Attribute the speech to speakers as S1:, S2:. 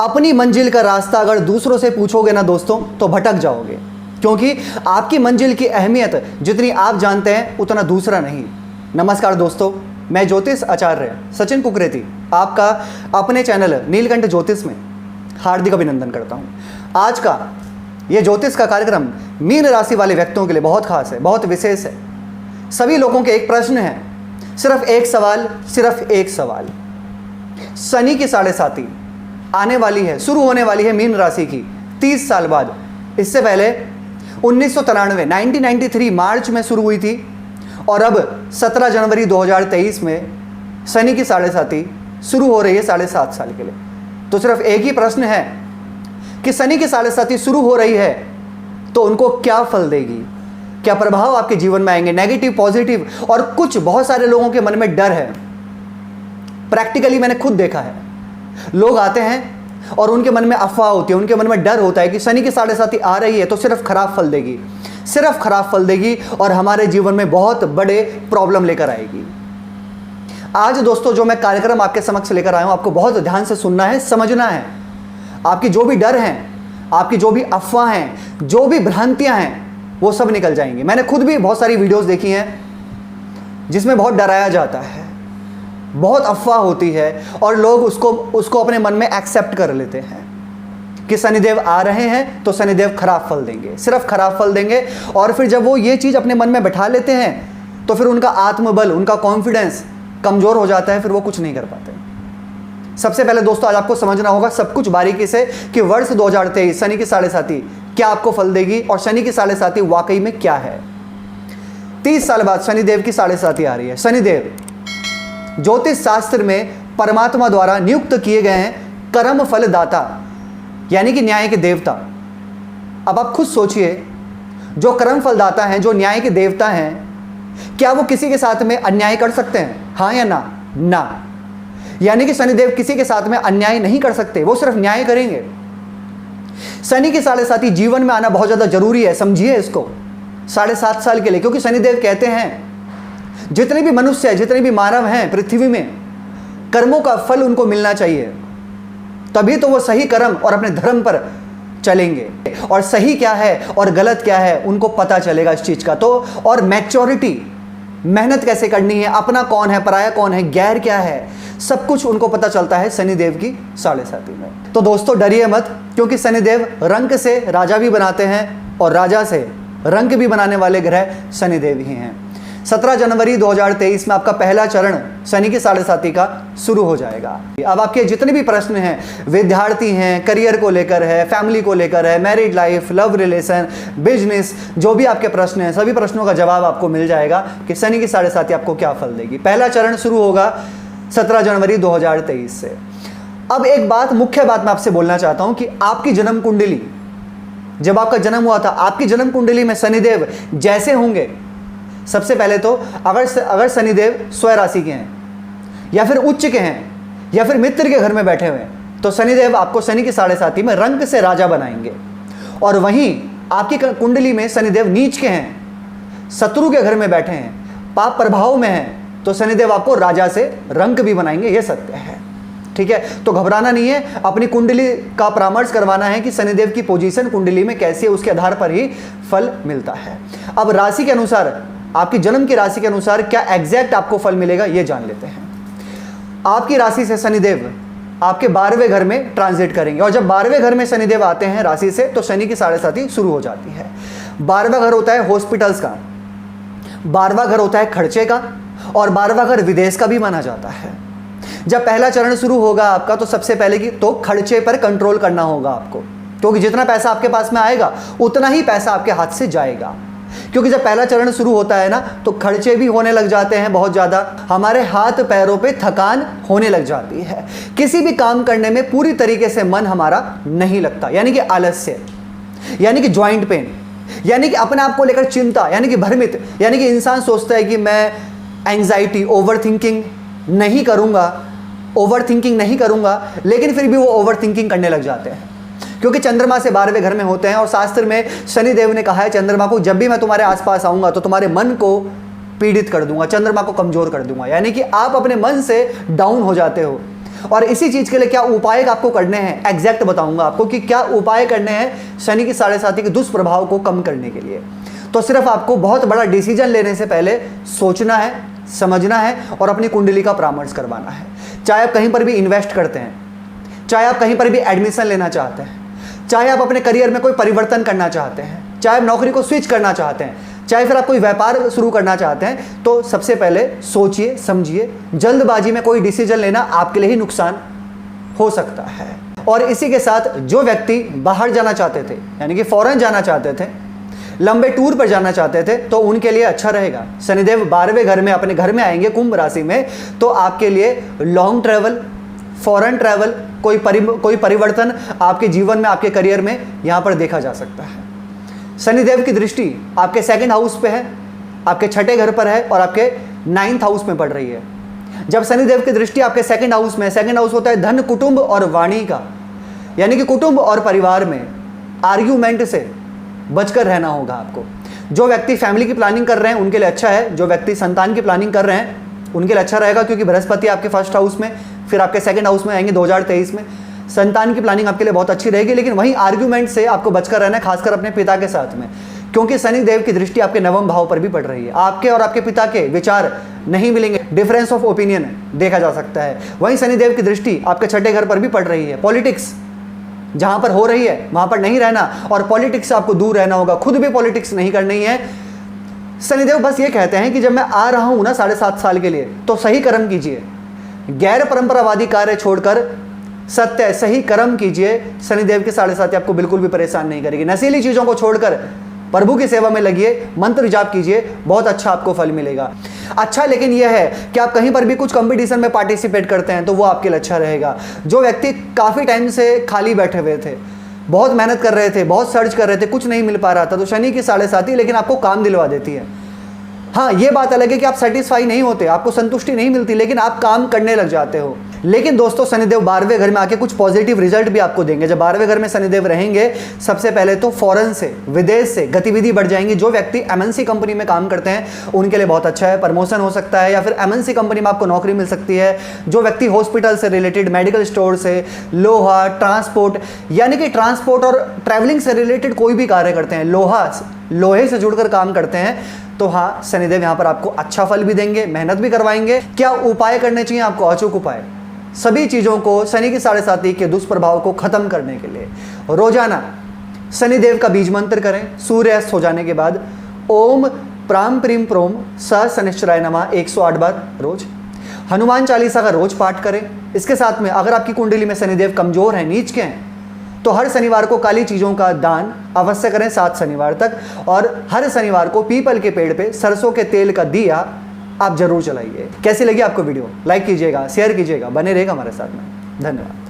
S1: अपनी मंजिल का रास्ता अगर दूसरों से पूछोगे ना दोस्तों तो भटक जाओगे, क्योंकि आपकी मंजिल की अहमियत जितनी आप जानते हैं उतना दूसरा नहीं। नमस्कार दोस्तों, मैं ज्योतिष आचार्य सचिन कुकरेती आपका अपने चैनल नीलकंठ ज्योतिष में हार्दिक अभिनंदन करता हूं। आज का ये ज्योतिष का कार्यक्रम मीन राशि वाले व्यक्तियों के लिए बहुत खास है, बहुत विशेष है। सभी लोगों के एक प्रश्न है, सिर्फ एक सवाल। शनि की 7.5 आने वाली है, शुरू होने वाली है मीन राशि की 30 साल बाद। इससे पहले 1993 मार्च में शुरू हुई थी और अब 17 जनवरी 2023 में शनि की 7.5 शुरू हो रही है 7.5 साल के लिए। तो सिर्फ एक ही प्रश्न है कि शनि की 7.5 शुरू हो रही है तो उनको क्या फल देगी, क्या प्रभाव आपके जीवन में आएंगे, नेगेटिव पॉजिटिव। और कुछ बहुत सारे लोगों के मन में डर है, प्रैक्टिकली मैंने खुद देखा है। लोग आते हैं और उनके मन में अफवाह होती है, उनके मन में डर होता है कि शनि की 7.5 आ रही है तो सिर्फ खराब फल देगी, सिर्फ खराब फल देगी और हमारे जीवन में बहुत बड़े प्रॉब्लम लेकर आएगी। आज दोस्तों जो मैं कार्यक्रम आपके समक्ष लेकर आया हूं, आपको बहुत ध्यान से सुनना है, समझना है। आपकी जो भी डर हैं, आपकी जो भी अफवाह हैं, जो भी भ्रांतियां हैं, वो सब निकल जाएंगी। मैंने खुद भी बहुत सारी वीडियोस देखी हैं जिसमें बहुत डराया जाता है, बहुत अफवाह होती है और लोग उसको अपने मन में एक्सेप्ट कर लेते हैं कि शनिदेव आ रहे हैं तो शनिदेव खराब फल देंगे, सिर्फ खराब फल देंगे। और फिर जब वो ये चीज़ अपने मन में बैठा लेते हैं तो फिर उनका आत्मबल, उनका कॉन्फिडेंस कमज़ोर हो जाता है, फिर वो कुछ नहीं कर पाते। सबसे पहले दोस्तों आज आपको समझना होगा सब कुछ बारीकी से कि वर्ष 2023 शनि की 7.5 क्या आपको फल देगी और शनि की 7.5 वाकई में क्या है। 30 साल बाद शनिदेव की 7.5 आ रही है। शनिदेव ज्योतिष शास्त्र में परमात्मा द्वारा नियुक्त किए गए हैं कर्म फल दाता, यानी कि न्याय के देवता। अब आप खुद सोचिए, जो कर्म फल दाता हैं, जो न्याय के देवता हैं, क्या वो किसी के साथ में अन्याय कर सकते हैं? हाँ या ना? ना। यानी कि शनिदेव किसी के साथ में अन्याय नहीं कर सकते, वो सिर्फ न्याय करेंगे। शनि की 7.5 जीवन में आना बहुत ज्यादा जरूरी है, समझिए इसको, 7.5 साल के लिए। क्योंकि शनिदेव कहते हैं जितने भी मनुष्य है, जितने भी मानव हैं पृथ्वी में, कर्मों का फल उनको मिलना चाहिए, तभी तो वो सही कर्म और अपने धर्म पर चलेंगे। और सही क्या है और गलत क्या है उनको पता चलेगा इस चीज का। तो और मैच्योरिटी, मेहनत कैसे करनी है, अपना कौन है, पराया कौन है, गैर क्या है, सब कुछ उनको पता चलता है शनिदेव की 7.5 में। तो दोस्तों डरिए मत, क्योंकि शनिदेव रंक से राजा भी बनाते हैं और राजा से रंक भी बनाने वाले ग्रह शनिदेव ही हैं। 17 जनवरी 2023 में आपका पहला चरण शनि की 7.5 का शुरू हो जाएगा। अब आपके जितने भी प्रश्न हैं, विद्यार्थी हैं, करियर को लेकर है, फैमिली को लेकर है, married life, love relation, business, जो भी आपके प्रश्न हैं, सभी प्रश्नों का जवाब आपको मिल जाएगा कि शनि की 7.5 आपको क्या फल देगी। पहला चरण शुरू होगा 17 जनवरी 2023 से। अब एक बात, मुख्य बात मैं आपसे बोलना चाहता हूं कि आपकी जन्म कुंडली, जब आपका जन्म हुआ था, आपकी जन्म कुंडली में शनिदेव जैसे होंगे, सबसे पहले तो अगर शनिदेव स्वय राशि के हैं या फिर उच्च के हैं या फिर मित्र के घर में बैठे हुए हैं, तो शनिदेव आपको शनि की 7.5 में रंक से राजा बनाएंगे। और वहीं आपकी कुंडली में शनिदेव नीच के हैं, शत्रु के घर में बैठे हैं, पाप प्रभाव में हैं, तो शनिदेव आपको राजा से रंक भी बनाएंगे, ये सत्य है। ठीक है, तो घबराना नहीं है, अपनी कुंडली का परामर्श करवाना है कि शनिदेव की पोजीशन कुंडली में कैसी है, उसके आधार पर ही फल मिलता है। अब राशि के अनुसार, आपकी जन्म की राशि के अनुसार क्या एग्जैक्ट आपको फल मिलेगा ये जान लेते हैं। आपकी राशि से शनिदेव आपके 12वें घर में ट्रांजिट करेंगे और जब 12वें घर में शनिदेव आते हैं राशि से तो शनि की 7.5 शुरू हो जाती है। 12वां घर होता है हॉस्पिटल्स का, 12वां घर होता है खर्चे का और 12वां घर विदेश का भी माना जाता है। जब पहला चरण शुरू होगा आपका तो सबसे पहले की तो खर्चे पर कंट्रोल करना होगा आपको, क्योंकि जितना पैसा आपके पास में आएगा उतना ही पैसा आपके हाथ से जाएगा। क्योंकि जब पहला चरण शुरू होता है ना तो खर्चे भी होने लग जाते हैं बहुत ज़्यादा, हमारे हाथ पैरों पे थकान होने लग जाती है, किसी भी काम करने में पूरी तरीके से मन हमारा नहीं लगता, यानी कि आलस्य, यानी कि जॉइंट पेन, यानी कि अपने आप को लेकर चिंता, यानी कि भ्रमित, यानी कि इंसान सोचता है कि मैं एंजाइटी, ओवर थिंकिंग नहीं करूँगा, लेकिन फिर भी वो ओवर थिंकिंग करने लग जाते हैं, क्योंकि चंद्रमा से 12वें घर में होते हैं। और शास्त्र में शनिदेव ने कहा है चंद्रमा को, जब भी मैं तुम्हारे आसपास आऊंगा तो तुम्हारे मन को पीड़ित कर दूंगा, चंद्रमा को कमजोर कर दूंगा, यानी कि आप अपने मन से डाउन हो जाते हो और इसी चीज़ के लिए क्या उपाय आपको करने हैं एग्जैक्ट बताऊंगा आपको कि क्या उपाय करने हैं शनि की 7.5 के दुष्प्रभाव को कम करने के लिए। तो सिर्फ आपको बहुत बड़ा डिसीजन लेने से पहले सोचना है, समझना है और अपनी कुंडली का परामर्श करवाना है। चाहे आप कहीं पर भी इन्वेस्ट करते हैं, चाहे आप कहीं पर भी एडमिशन लेना चाहते हैं, चाहे आप अपने करियर में कोई परिवर्तन करना चाहते हैं, चाहे आप नौकरी को स्विच करना चाहते हैं, चाहे फिर आप कोई व्यापार शुरू करना चाहते हैं, तो सबसे पहले सोचिए समझिए। जल्दबाजी में कोई डिसीजन लेना आपके लिए ही नुकसान हो सकता है। और इसी के साथ जो व्यक्ति बाहर जाना चाहते थे, यानी कि फॉरेन जाना चाहते थे, लंबे टूर पर जाना चाहते थे, तो उनके लिए अच्छा रहेगा। शनिदेव 12वें घर में अपने घर में आएंगे कुंभ राशि में, तो आपके लिए लॉन्ग ट्रैवल, फॉरेन ट्रैवल, कोई परिवर्तन आपके जीवन में, आपके करियर में यहाँ पर देखा जा सकता है। शनिदेव की दृष्टि आपके 2nd हाउस पे है, आपके 6ठे घर पर है और आपके 9th हाउस में पड़ रही है। जब शनिदेव की दृष्टि आपके 2nd हाउस में, 2nd हाउस होता है धन, कुटुंब और वाणी का, यानी कि कुटुंब और परिवार में आर्ग्यूमेंट से बचकर रहना होगा आपको। जो व्यक्ति फैमिली की प्लानिंग कर रहे हैं उनके लिए अच्छा है, जो व्यक्ति संतान की प्लानिंग कर रहे हैं उनके लिए अच्छा रहेगा, क्योंकि बृहस्पति आपके 1st हाउस में, फिर आपके 2nd हाउस में आएंगे 2023 में। संतान की प्लानिंग आपके लिए बहुत अच्छी रहेगी, लेकिन वहीं आर्ग्यूमेंट से आपको बचकर रहना है, खासकर अपने पिता के साथ में, क्योंकि शनिदेव की दृष्टि आपके 9वें भाव पर भी पड़ रही है। आपके और आपके पिता के विचार नहीं मिलेंगे, डिफरेंस ऑफ ओपिनियन देखा जा सकता है। वहीं शनिदेव की दृष्टि आपके 6ठे घर पर भी पड़ रही है। पॉलिटिक्स जहां पर हो रही है वहां पर नहीं रहना और पॉलिटिक्स से आपको दूर रहना होगा, खुद भी पॉलिटिक्स नहीं करनी है। शनिदेव बस ये कहते हैं कि जब मैं आ रहा हूं ना 7.5 साल के लिए, तो सही कर्म कीजिए, गैर परंपरावादी कार्य छोड़कर सत्य सही कर्म कीजिए। शनिदेव की 7.5 आपको बिल्कुल भी परेशान नहीं करेगी। नशीली चीजों को छोड़कर प्रभु की सेवा में लगिए, मंत्र जाप कीजिए, बहुत अच्छा आपको फल मिलेगा। अच्छा, लेकिन यह है कि आप कहीं पर भी कुछ कंपटीशन में पार्टिसिपेट करते हैं तो वो आपके लिए अच्छा रहेगा। जो व्यक्ति काफ़ी टाइम से खाली बैठे हुए थे, बहुत मेहनत कर रहे थे, बहुत सर्च कर रहे थे, कुछ नहीं मिल पा रहा था, तो शनि की 7.5 लेकिन आपको काम दिलवा देती है। हाँ, ये बात अलग है कि आप सेटिस्फाई नहीं होते, आपको संतुष्टि नहीं मिलती, लेकिन आप काम करने लग जाते हो। लेकिन दोस्तों, शनिदेव 12वें घर में आके कुछ पॉजिटिव रिजल्ट भी आपको देंगे। जब 12वें घर में शनिदेव रहेंगे, सबसे पहले तो फॉरेन से, विदेश से गतिविधि बढ़ जाएंगी। जो व्यक्ति MNC कंपनी में काम करते हैं उनके लिए बहुत अच्छा है, प्रमोशन हो सकता है या फिर MNC कंपनी में आपको नौकरी मिल सकती है। जो व्यक्ति हॉस्पिटल से रिलेटेड, मेडिकल स्टोर से, लोहा, ट्रांसपोर्ट, यानी कि ट्रांसपोर्ट और ट्रैवलिंग से रिलेटेड कोई भी कार्य करते हैं, लोहे से जुड़कर काम करते हैं, तो हाँ, शनिदेव यहाँ पर आपको अच्छा फल भी देंगे, मेहनत भी करवाएंगे। क्या उपाय करने चाहिए आपको? अचूक उपाय, सभी चीज़ों को, शनि की 7.5 के दुष्प्रभाव को खत्म करने के लिए रोजाना शनिदेव का बीज मंत्र करें। सूर्यास्त हो जाने के बाद ओम प्राम प्रीम प्रोम स शनिश्चराय नमः 108 बार रोज। हनुमान चालीसा का रोज पाठ करें। इसके साथ में अगर आपकी कुंडली में शनिदेव कमजोर हैं, नीच के हैं, तो हर शनिवार को काली चीज़ों का दान अवश्य करें 7 शनिवार तक। और हर शनिवार को पीपल के पेड़ पे सरसों के तेल का दिया आप जरूर जलाइए। कैसी लगी आपको वीडियो? लाइक कीजिएगा, शेयर कीजिएगा, बने रहेगा हमारे साथ में। धन्यवाद।